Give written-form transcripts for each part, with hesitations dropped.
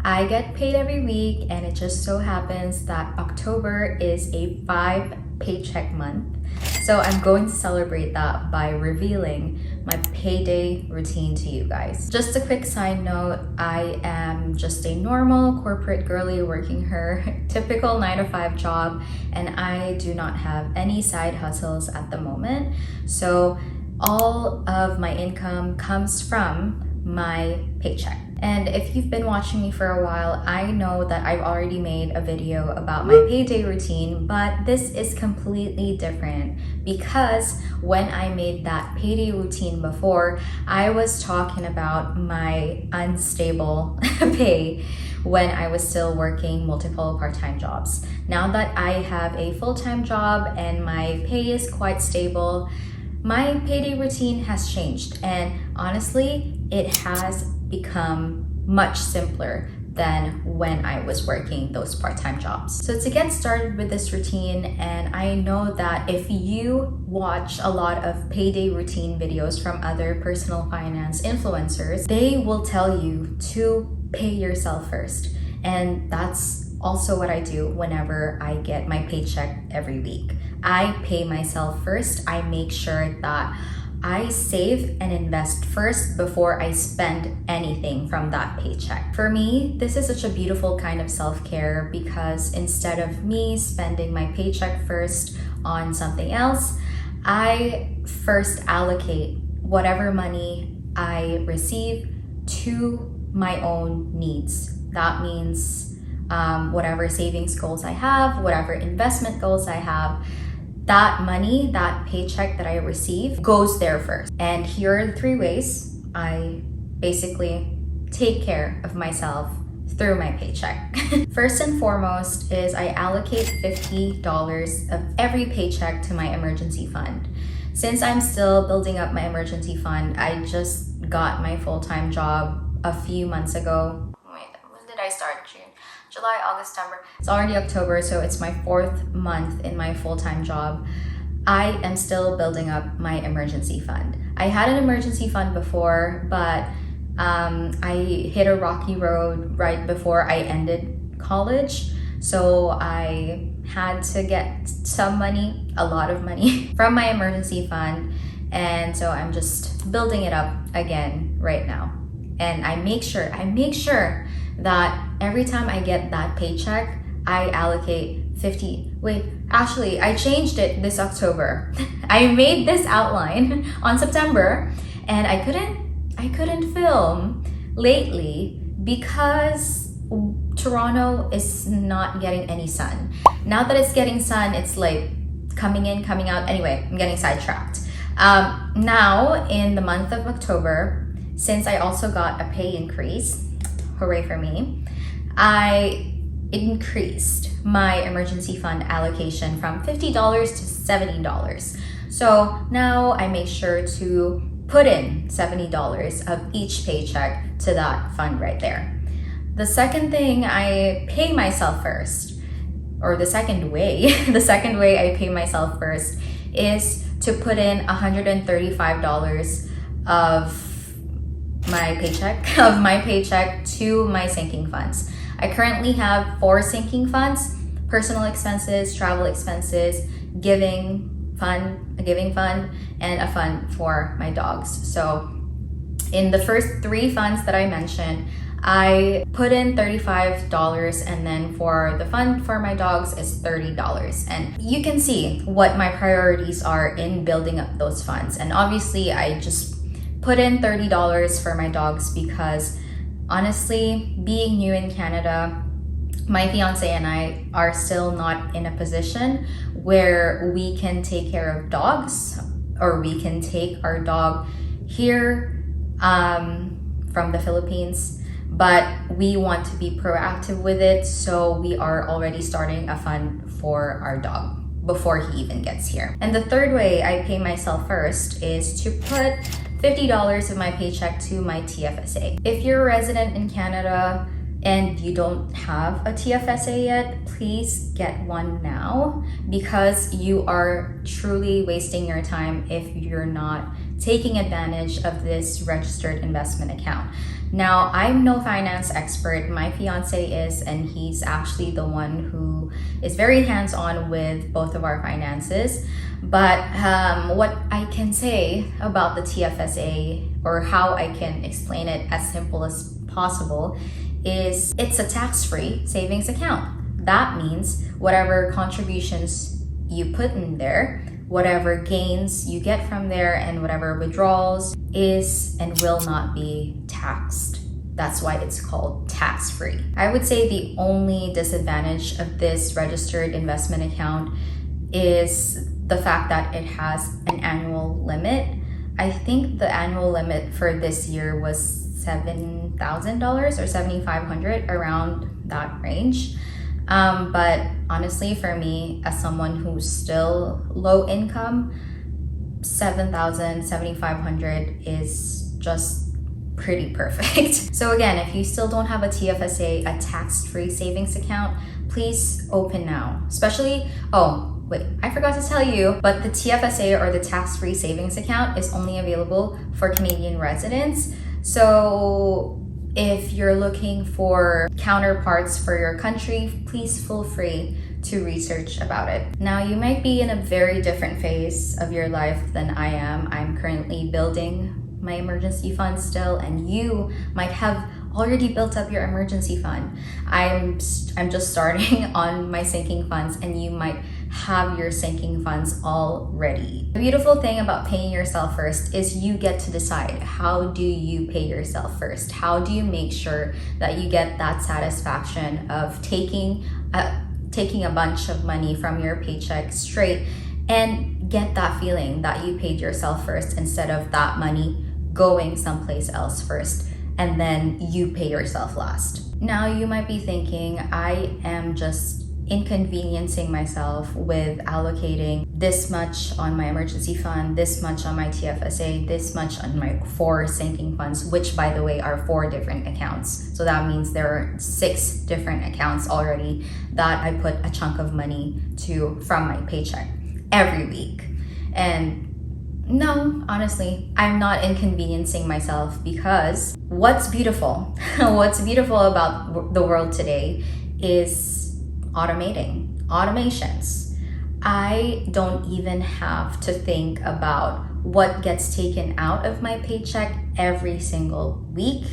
I get paid every week, and it just so happens that October is a 5 paycheck month. So I'm going to celebrate that by revealing my payday routine to you guys. Just a quick side note, I am just a normal corporate girly working her typical 9 to 5 job, and I do not have any side hustles at the moment. So all of my income comes from my paycheck. And if you've been watching me for a while, I know that I've already made a video about my payday routine, but this is completely different because when I made that payday routine before, I was talking about my unstable pay when I was still working multiple part-time jobs. Now that I have a full-time job and my pay is quite stable, my payday routine has changed, and honestly, it has become much simpler than when I was working those part-time jobs. So to get started with this routine, and I know that if you watch a lot of payday routine videos from other personal finance influencers, they will tell you to pay yourself first. And that's also what I do whenever I get my paycheck every week. I pay myself first. I make sure that I save and invest first before I spend anything from that paycheck. For me, this is such a beautiful kind of self-care because instead of me spending my paycheck first on something else, I first allocate whatever money I receive to my own needs. That means whatever savings goals I have, whatever investment goals I have, that money, that paycheck that I receive goes there first. And here are the 3 ways I basically take care of myself through my paycheck. First and foremost is I allocate $50 of every paycheck to my emergency fund. Since I'm still building up my emergency fund, I just got my full-time job a few months ago. Wait, when did I start? June? July, August, September. It's already October, so it's my 4th month in my full-time job. I am still building up my emergency fund. I had an emergency fund before, but I hit a rocky road right before I ended college. So I had to get some money, a lot of money, from my emergency fund. And so I'm just building it up again right now. And I make sure that every time I get that paycheck, I allocate 50. Wait, actually, I changed it this October. I made this outline on September, and I couldn't film lately because Toronto is not getting any sun. Now that it's getting sun, it's like coming in, coming out. Anyway, I'm getting sidetracked. Now in the month of October, since I also got a pay increase, hooray for me, I increased my emergency fund allocation from $50 to $70. So now I make sure to put in $70 of each paycheck to that fund right there. The second thing I pay myself first, or the second way I pay myself first is to put in $135 of my paycheck to my sinking funds. I currently have 4 sinking funds: personal expenses, travel expenses, a giving fund, and a fund for my dogs. So in the first 3 funds that I mentioned, I put in $35, and then for the fund for my dogs is $30. And you can see what my priorities are in building up those funds. And obviously I just put in $30 for my dogs because honestly, being new in Canada, my fiance and I are still not in a position where we can take care of dogs, or we can take our dog here from the Philippines, but we want to be proactive with it, so we are already starting a fund for our dog before he even gets here. And the third way I pay myself first is to put $50 of my paycheck to my TFSA. If you're a resident in Canada and you don't have a TFSA yet, please get one now, because you are truly wasting your time if you're not taking advantage of this registered investment account. Now, I'm no finance expert. My fiance is, and he's actually the one who is very hands-on with both of our finances. But what I can say about the TFSA, or how I can explain it as simple as possible, is it's a tax-free savings account. That means whatever contributions you put in there, whatever gains you get from there, and whatever withdrawals is and will not be taxed. That's why it's called tax-free. I would say the only disadvantage of this registered investment account is the fact that it has an annual limit. I think the annual limit for this year was $7,000 or $7,500, around that range. But honestly, for me, as someone who's still low income, $7,000, $7,500 is just pretty perfect. So again, if you still don't have a TFSA, a tax-free savings account, please open now. Especially, oh, wait, I forgot to tell you, but the TFSA, or the tax-free savings account, is only available for Canadian residents. So if you're looking for counterparts for your country, please feel free to research about it. Now, you might be in a very different phase of your life than I am. I'm currently building my emergency fund still, and you might have already built up your emergency fund. I'm just starting on my sinking funds, and you might have your sinking funds already. The beautiful thing about paying yourself first is you get to decide, how do you pay yourself first? How do you make sure that you get that satisfaction of taking a bunch of money from your paycheck straight and get that feeling that you paid yourself first, instead of that money going someplace else first and then you pay yourself last. Now, you might be thinking, I am just inconveniencing myself with allocating this much on my emergency fund, this much on my TFSA, this much on my 4 sinking funds, which, by the way, are 4 different accounts. So that means there are 6 different accounts already that I put a chunk of money to from my paycheck every week. And no, honestly, I'm not inconveniencing myself, because what's beautiful about the world today is automations. I don't even have to think about what gets taken out of my paycheck every single week,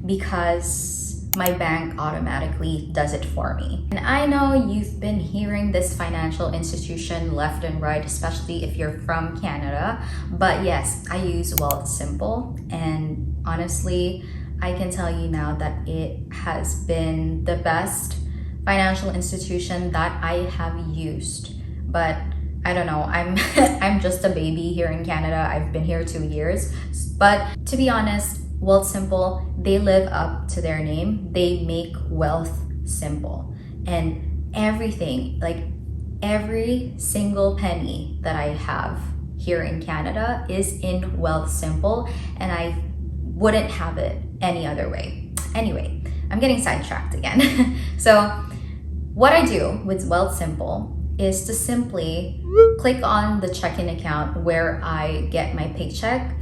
because my bank automatically does it for me. And I know you've been hearing this financial institution left and right, especially if you're from Canada, but yes, I use Wealthsimple, and honestly, I can tell you now that it has been the best financial institution that I have used. But I don't know, I'm just a baby here in Canada. I've been here 2 years, but to be honest, Wealthsimple, they live up to their name. They make wealth simple, and everything, like every single penny that I have here in Canada is in Wealthsimple, and I wouldn't have it any other way. Anyway, I'm getting sidetracked again. So what I do with Wealthsimple is to simply click on the checking account where I get my paycheck,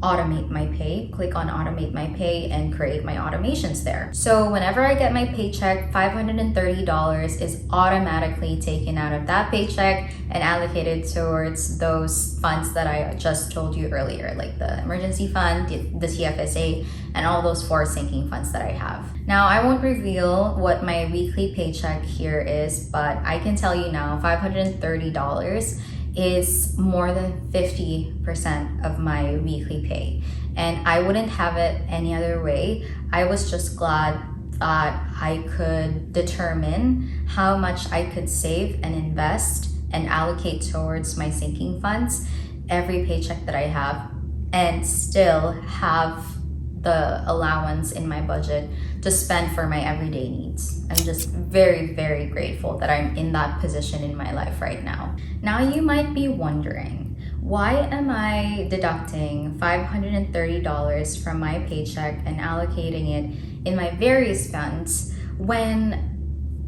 automate my pay, click on automate my pay, and create my automations there. So whenever I get my paycheck, $530 is automatically taken out of that paycheck and allocated towards those funds that I just told you earlier, like the emergency fund, the TFSA, and all those 4 sinking funds that I have. Now, I won't reveal what my weekly paycheck here is, but I can tell you now, $530 is more than 50% of my weekly pay, and I wouldn't have it any other way. I was just glad that I could determine how much I could save and invest and allocate towards my sinking funds every paycheck that I have, and still have the allowance in my budget to spend for my everyday needs. I'm just very, very grateful that I'm in that position in my life right now. Now, you might be wondering, why am I deducting $530 from my paycheck and allocating it in my various funds, when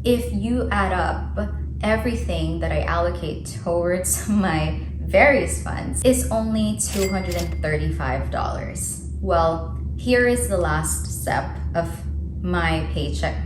if you add up everything that I allocate towards my various funds is only $235? Well, here is the last step of my paycheck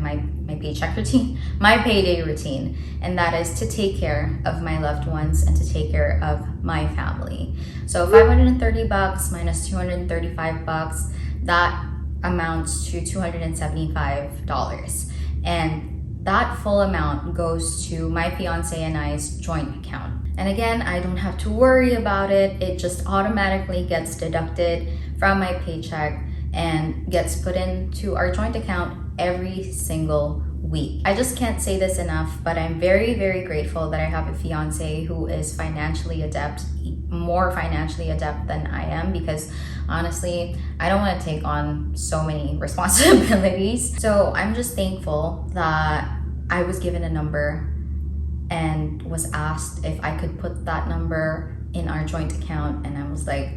routine, my payday routine, and that is to take care of my loved ones and to take care of my family. So 530 bucks minus 235 bucks, that amounts to $275. And that full amount goes to my fiance and I's joint account. And again, I don't have to worry about it. It just automatically gets deducted from my paycheck and gets put into our joint account every single week. I just can't say this enough, but I'm very, very grateful that I have a fiance who is financially adept, more financially adept than I am, because honestly, I don't want to take on so many responsibilities. So I'm just thankful that I was given a number and was asked if I could put that number in our joint account, and I was like,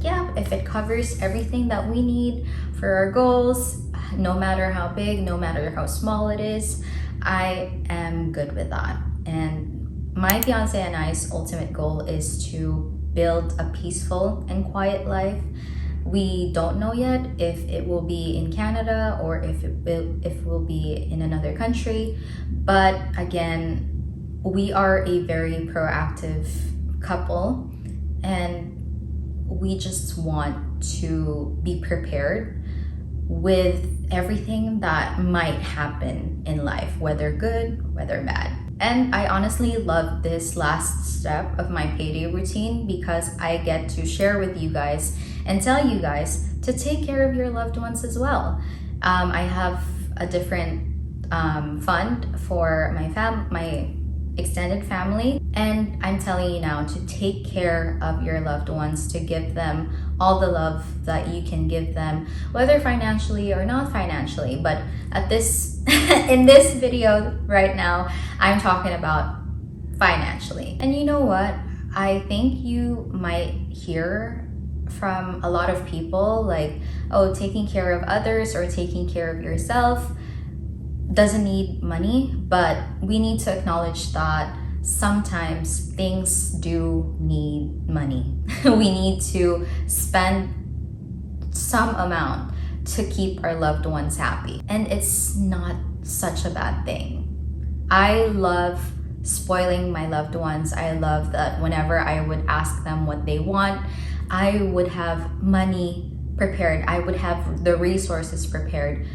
yeah, if it covers everything that we need for our goals, no matter how big, no matter how small it is, I am good with that. And my fiance and I's ultimate goal is to build a peaceful and quiet life. We don't know yet if it will be in Canada or if it will be in another country, but again, we are a very proactive couple, and we just want to be prepared with everything that might happen in life, whether good, whether bad. And I honestly love this last step of my payday routine because I get to share with you guys and tell you guys to take care of your loved ones as well. I have a different fund for my extended family, and I'm telling you now to take care of your loved ones, to give them all the love that you can give them, whether financially or not financially. But at this in this video right now, I'm talking about financially. And you know what, I think you might hear from a lot of people like, oh, taking care of others or taking care of yourself doesn't need money, but we need to acknowledge that sometimes things do need money. We need to spend some amount to keep our loved ones happy, and it's not such a bad thing. I love spoiling my loved ones. I love that whenever I would ask them what they want, I would have money prepared. I would have the resources prepared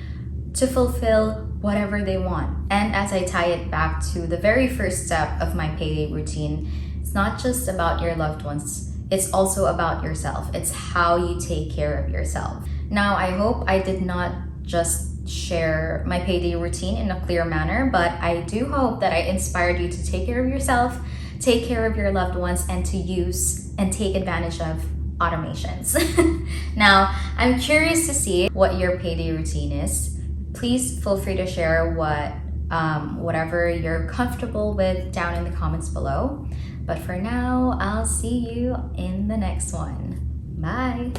to fulfill whatever they want. And as I tie it back to the very first step of my payday routine, it's not just about your loved ones, it's also about yourself. It's how you take care of yourself. Now, I hope I did not just share my payday routine in a clear manner, but I do hope that I inspired you to take care of yourself, take care of your loved ones, and to use and take advantage of automations. Now, I'm curious to see what your payday routine is. Please feel free to share whatever you're comfortable with down in the comments below. But for now, I'll see you in the next one. Bye.